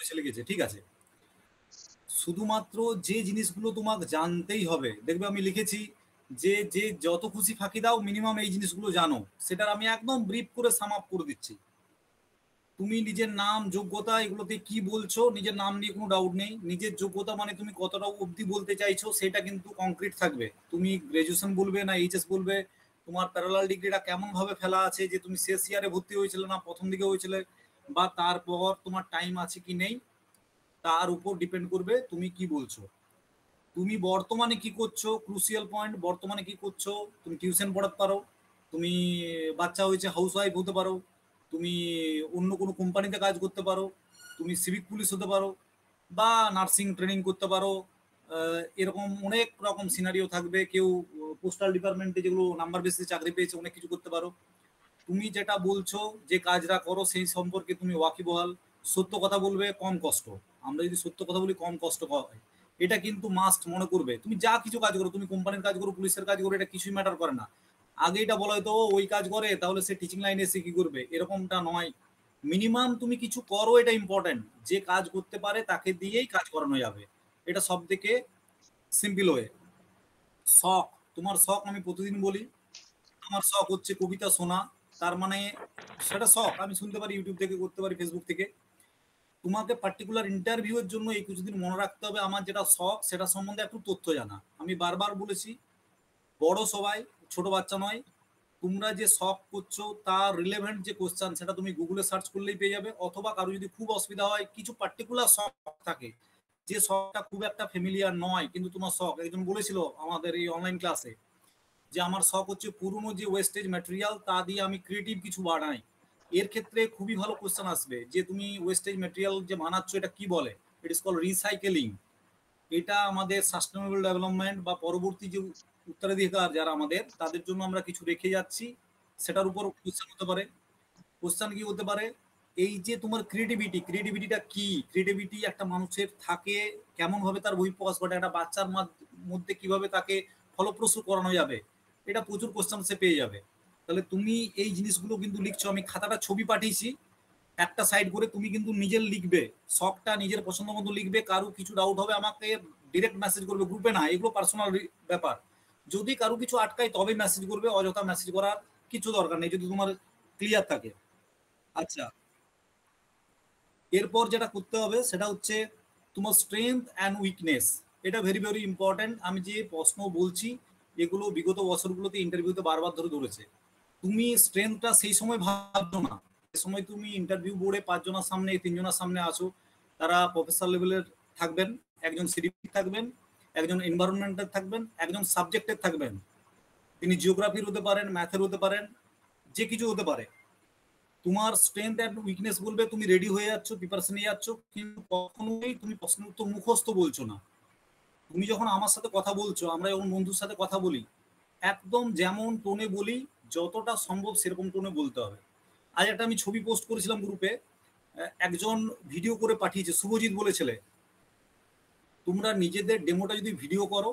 করেছে লিখেছে, ঠিক আছে। শুধুমাত্র যে জিনিসগুলো তোমাকে জানতেই হবে, দেখবে আমি লিখেছি যে যে যত খুশি ফাঁকি দাও মিনিমাম এই জিনিসগুলো জানো, সেটার আমি একদম ব্রিফ করে সাম আপ করে দিচ্ছি। তুমি নিজের নাম যোগ্যতা এগুলোতে কি বলছো, নিজের নাম নিয়ে কোনো ডাউট নেই। নিজের যোগ্যতা মানে তুমি কতটা অবধি বলতে চাইছো সেটা কিন্তু কংক্রিট থাকবে। তুমি গ্রাজুয়েশন বলবে না এইচএস বলবে, তোমার প্যারালাল ডিগ্রিটা কেমন ভাবে ফেলা আছে, যে তুমি শেষ ইয়ারে ভর্তি হয়েছিলে না প্রথম দিকে হয়েছিলে, বা তারপর তোমার টাইম আছে কি নেই, তার উপর ডিপেন্ড করবে তুমি কি বলছো। তুমি বর্তমানে কি করছো, ক্রুশিয়াল পয়েন্ট, বর্তমানে কি করছো। তুমি টিউশন পড়াতে পারো, তুমি বাচ্চা হয়েছে হাউস ওয়াইফ হতে পারো, তুমি অন্য কোনো কোম্পানিতে কাজ করতে পারো, তুমি সিভিক পুলিশ হতে পারো, বা নার্সিং ট্রেনিং করতে পারো। এরকম অনেক রকম সিনারিও থাকবে। কেউ পোস্টাল ডিপার্টমেন্টে যেগুলো নাম্বার বেসিসে চাকরি পেয়েছে অনেক কিছু করতে পারো। তুমি যেটা বলছো যে কাজটা করো সেই সম্পর্কে তুমি ওয়াকিবহাল। সত্য কথা বলবে, কম কষ্ট। আমরা যদি সত্য কথা বলি কম কষ্ট হয়, এটা কিন্তু মাস্ট মনে করবে। তুমি যা কিছু কাজ করো, তুমি কোম্পানির কাজ করো, পুলিশের কাজ করো, এটা কিছুই ম্যাটার করে না। আগে এটা বলা হয়তো ওই কাজ করে তাহলে সে টিচিং লাইনে এসে কি করবে, এরকমটা নয়। মিনিমাম তুমি কিছু করো, এটা ইম্পর্টেন্ট। যে কাজ করতে পারে তাকে দিয়েই কাজ করানো যাবে, এটা সব থেকে সিম্পল ওয়ে। শখ, তোমার শখ আমি প্রতিদিন বলি, আমার শখ হচ্ছে কবিতা শোনা। তার মানে সেটা শখ, আমি শুনতে পারি ইউটিউব থেকে, করতে পারি ফেসবুক থেকে। তোমাকে পার্টিকুলার ইন্টারভিউয়ের জন্য এই কিছুদিন মনে রাখতে হবে আমার যেটা শখ সেটা সম্বন্ধে একটু তথ্য জানা। আমি বারবার বলেছি, বড় সবাই, ছোট বাচ্চা নয়, তোমরা যে শখ করছো তার রিলেভেন্ট যে কোশ্চেন সেটা তুমি গুগলে সার্চ করলেই পেয়ে যাবে। অথবা কারো যদি খুব অসুবিধা হয়, কিছু পার্টিকুলার শখ থাকে যে শখটা খুব একটা ফ্যামিলিয়ার নয়, কিন্তু তোমার শখ, একজন বলেছিল আমাদের এই অনলাইন ক্লাসে যে আমার শখ হচ্ছে পুরনো যে ওয়েস্টেজ ম্যাটেরিয়াল তা দিয়ে আমি ক্রিয়েটিভ কিছু বানাই। এর ক্ষেত্রে খুবই ভালো কোশ্চেন আসবে যে তুমি ওয়েস্টেজ ম্যাটেরিয়াল যে বানাচ্ছ এটা কি বলে। ইট ইস কল রিসাইকেলিং। এটা আমাদের সাস্টেনেবল ডেভেলপমেন্ট বা পরবর্তী যে উত্তরাধিকার যারা আমাদের, তাদের জন্য আমরা কিছু রেখে যাচ্ছি, সেটার উপর কোশ্চেন হতে পারে। কোশ্চেন কি হতে পারে, এই যে তোমার ক্রিয়েটিভিটি, ক্রিয়েটিভিটিটা কি, ক্রিয়েটিভিটি একটা মানুষের থাকে কেমন ভাবে, তার বহিঃপ্রকাশ ঘটে, একটা বাচ্চার মধ্যে কিভাবে তাকে ফলপ্রসূ করানো যাবে, এটা প্রচুর কোশ্চেন সে পেয়ে যাবে। তাহলে তুমি এই জিনিসগুলো কিন্তু লিখছো, আমি খাতাটা ছবি পাঠিয়েছি, একটা সাইড করে তুমি কিন্তু নিজের লিখবে, শখটা নিজের পছন্দ মতো লিখবে। কারো কিছু ডাউট হবে আমাকে ডিরেক্ট মেসেজ করবে, গ্রুপে না, এগুলো পার্সোনাল ব্যাপার। যদি কারো কিছু আটকায় তবে মেসেজ করবে, অযথা মেসেজ করার কিছু দরকার নেই যদি তোমার ক্লিয়ার থাকে। আচ্ছা, এরপর যেটা করতে হবে সেটা হচ্ছে তোমার স্ট্রেংথ অ্যান্ড উইকনেস। এটা ভেরি ভেরি ইম্পর্টেন্ট। আমি যে প্রশ্ন বলছি এগুলো বিগত বছরগুলোতে ইন্টারভিউতে বারবার ধরে ধরেছে। তুমি স্ট্রেংথটা সেই সময় ভাবছো না, যে সময় তুমি ইন্টারভিউ বোর্ডে 5 জনের সামনে 3 জনের সামনে আসো, তারা প্রফেসর লেভেলের থাকবেন, একজন সিডিপি থাকবেন, একজন এনভায়রনমেন্টের থাকবেন, একজন সাবজেক্টের থাকবেন। তিনি জিওগ্রাফির হতে পারেন, ম্যাথের হতে পারেন, যে কিছু হতে পারে। তোমার স্ট্রেংথ অ্যান্ড উইকনেস বলবে, তুমি রেডি হয়ে যাচ্ছ, প্রিপারেশন নিয়ে যাচ্ছ, কিন্তু কখনোই তুমি প্রশ্নের উত্তর মুখস্থ বলছো না। তুমি যখন আমার সাথে কথা বলছো, আমরা যখন বন্ধুর সাথে কথা বলি, একদম যেমন টোনে বলি, যতটা সম্ভব সেরকম টোনে বলতে হবে। আজ একটা আমি ছবি পোস্ট করেছিলাম গ্রুপে, একজন ভিডিও করে পাঠিয়েছে, শুভজিৎ বলে ছেলে। তোমরা নিজেদের ডেমোটা যদি ভিডিও করো,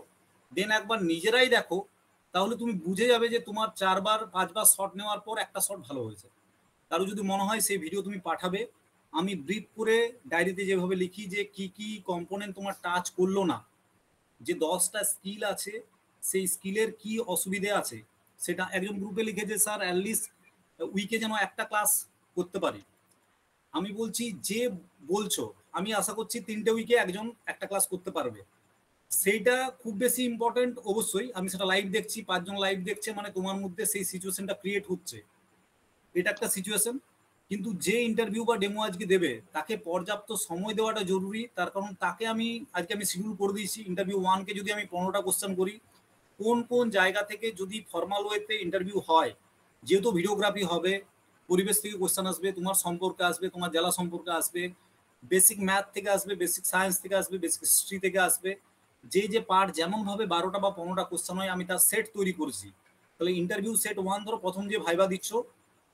দেন একবার নিজেরাই দেখো, তাহলে তুমি বুঝে যাবে যে তোমার 4 বার 5 বার শট নেওয়ার পর একটা শট ভালো হয়েছে। কারো যদি মনে হয় সেই ভিডিও তুমি পাঠাবে, আমি ব্রিফ করে ডায়েরিতে যেভাবে লিখি যে কি কি কম্পোনেন্ট তোমার টাচ করলো না, যে 10টা স্কিল আছে সেই স্কিলের কি অসুবিধে আছে, সেটা একজন গ্রুপে লিখেছে স্যার অ্যাটলিস্ট উইকে যেন একটা ক্লাস করতে পারি। আমি বলছি যে বলছো, আমি আশা করছি 3টে উইকে একজন একটা ক্লাস করতে পারবে। সেইটা খুব বেশি ইম্পর্টেন্ট অবশ্যই। আমি সেটা লাইভ দেখছি, 5 জন লাইভ দেখছে, মানে তোমার মধ্যে সেই সিচুয়েশনটা ক্রিয়েট হচ্ছে, এটা একটা সিচুয়েশন। কিন্তু যে ইন্টারভিউ বা ডেমো আজকে দেবে তাকে পর্যাপ্ত সময় দেওয়াটা জরুরি। তার কারণ তাকে আজকে আমি শিডিউল করে দিয়েছি, ইন্টারভিউ 1কে যদি আমি 15টা কোশ্চেন করি, কোন কোন জায়গা থেকে যদি ফর্মাল ওয়েতে ইন্টারভিউ হয়, যেহেতু ভিডিওগ্রাফি হবে, পরিবেশ থেকে কোশ্চেন আসবে, তোমার সম্পর্কে আসবে, তোমার জেলা সম্পর্কে আসবে, বেসিক ম্যাথ থেকে আসবে, বেসিক সায়েন্স থেকে আসবে, বেসিক হিস্ট্রি থেকে আসবে। যে যে পার্ট যেমনভাবে 12টা বা 15টা কোশ্চেন হয়, আমি তার সেট তৈরি করেছি। তাহলে ইন্টারভিউ সেট 1, ধরো প্রথম যে ভাইবা দিচ্ছ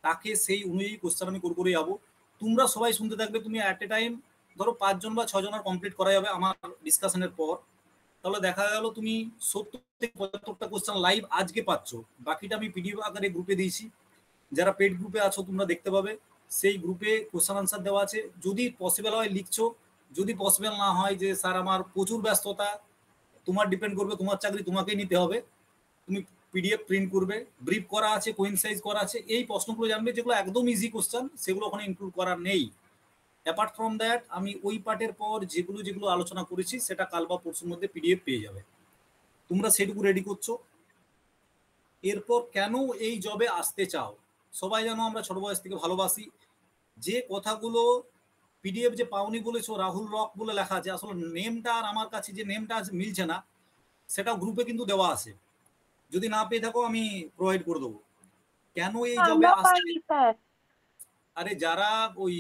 তাকে সেই অনুযায়ী কোশ্চেন আমি করে যাবো। তোমরা সবাই শুনতে থাকবে, তুমি অ্যাট এ টাইম ধরো 5 জন বা 6 জনের কমপ্লিট করা যাবে আমার ডিসকাশনের পর। তাহলে দেখা গেল তুমি 70 থেকে 75টা কোশ্চেন লাইভ আজকে পাচ্ছ। বাকিটা আমি পিডিএফ আকারে গ্রুপে দিয়েছি, যারা পেড গ্রুপে আছো তোমরা দেখতে পাবে, সেই গ্রুপে কোশ্চেন আনসার দেওয়া আছে। যদি পসিবল হয় লিখছো, যদি পসিবল না হয় যে স্যার আমার প্রচুর ব্যস্ততা, তোমার ডিপেন্ড করবে, তোমার চাকরি তোমাকেই নিতে হবে, তুমি পিডিএফ প্রিন্ট করবে, ব্রিফ করা আছে, কোইনসাইজ করা আছে, এই প্রশ্নগুলো জানবে যেগুলো একদম ইজি কোশ্চেন, সেগুলো ওখানে ইনক্লুড করা নেই। অ্যাপার্ট ফ্রম দ্যাট আমি ওই পার্টের পর যেগুলো যেগুলো আলোচনা করেছি সেটা কাল বা পরশুর মধ্যে পিডিএফ পেয়ে যাবে, তোমরা সেটুকু রেডি করছো। এরপর কেন এই জবে আসতে চাও, সবাই জানো আমরা ছোট বয়স থেকে ভালোবাসি, যে কথাগুলো পিডিএফ যে পাওনি বলেছো রাহুল রক বলে লেখা আছে, আসলে নেমটা আর আমার কাছে যে নেমটা মিলছে না, সেটা গ্রুপে কিন্তু দেওয়া আছে, যদি না পেয়ে থাকো আমি প্রোভাইড করে দেবো। কেন এই জবে আমরা আসতে, পাইনি স্যার। আরে যারা ওই